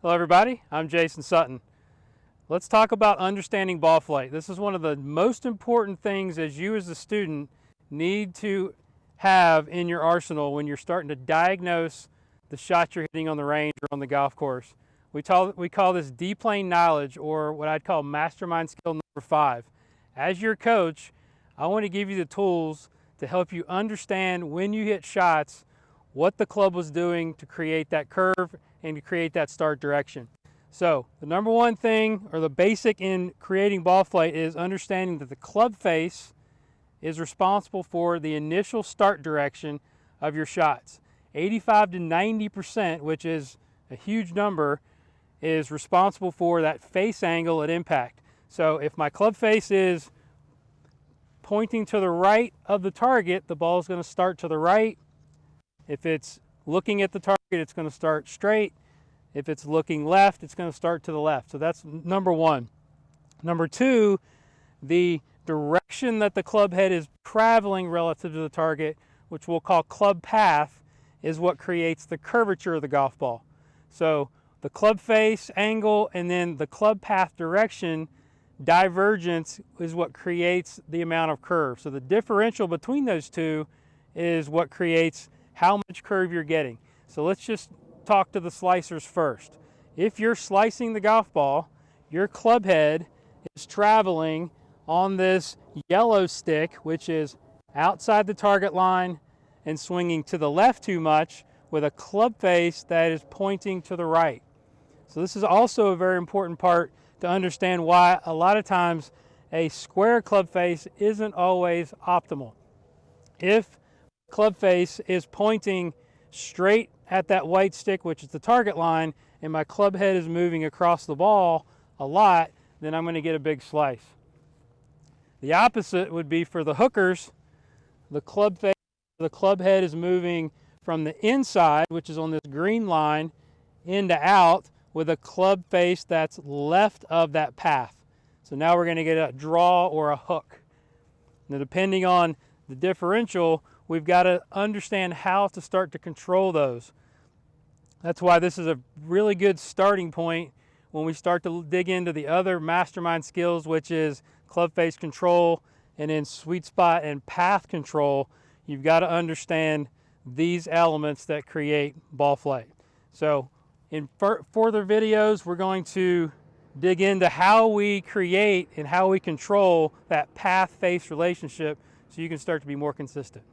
Hello everybody, I'm Jason Sutton. Let's talk about understanding ball flight. This is one of the most important things as you as a student need to have in your arsenal when you're starting to diagnose the shot you're hitting on the range or on the golf course. We call this D-plane knowledge, or what I'd call mastermind skill number 5. As your coach, I want to give you the tools to help you understand when you hit shots what the club was doing to create that curve and to create that start direction. So the number one thing, or the basic in creating ball flight, is understanding that the club face is responsible for the initial start direction of your shots. 85 to 90%, which is a huge number, is responsible for that face angle at impact. So if my club face is pointing to the right of the target, the ball is going to start to the right. If it's looking at the target, it's going to start straight. If it's looking left, it's going to start to the left. So that's number one. Number two, the direction that the club head is traveling relative to the target, which we'll call club path, is what creates the curvature of the golf ball. So the club face angle and then the club path direction divergence is what creates the amount of curve. So the differential between those two is what creates how much curve you're getting. So let's just talk to the slicers first. If you're slicing the golf ball, your club head is traveling on this yellow stick, which is outside the target line and swinging to the left too much, with a club face that is pointing to the right. So this is also a very important part to understand why a lot of times a square club face isn't always optimal. If club face is pointing straight at that white stick, which is the target line, and my club head is moving across the ball a lot, then I'm going to get a big slice. The opposite would be for the hookers. The club head is moving from the inside, which is on this green line, into out, with a club face that's left of that path. So now we're going to get a draw or a hook. Now, depending on the differential, we've got to understand how to start to control those. That's why this is a really good starting point when we start to dig into the other mastermind skills, which is club face control and then sweet spot and path control. You've got to understand these elements that create ball flight. So in further videos, we're going to dig into how we create and how we control that path-face relationship so you can start to be more consistent.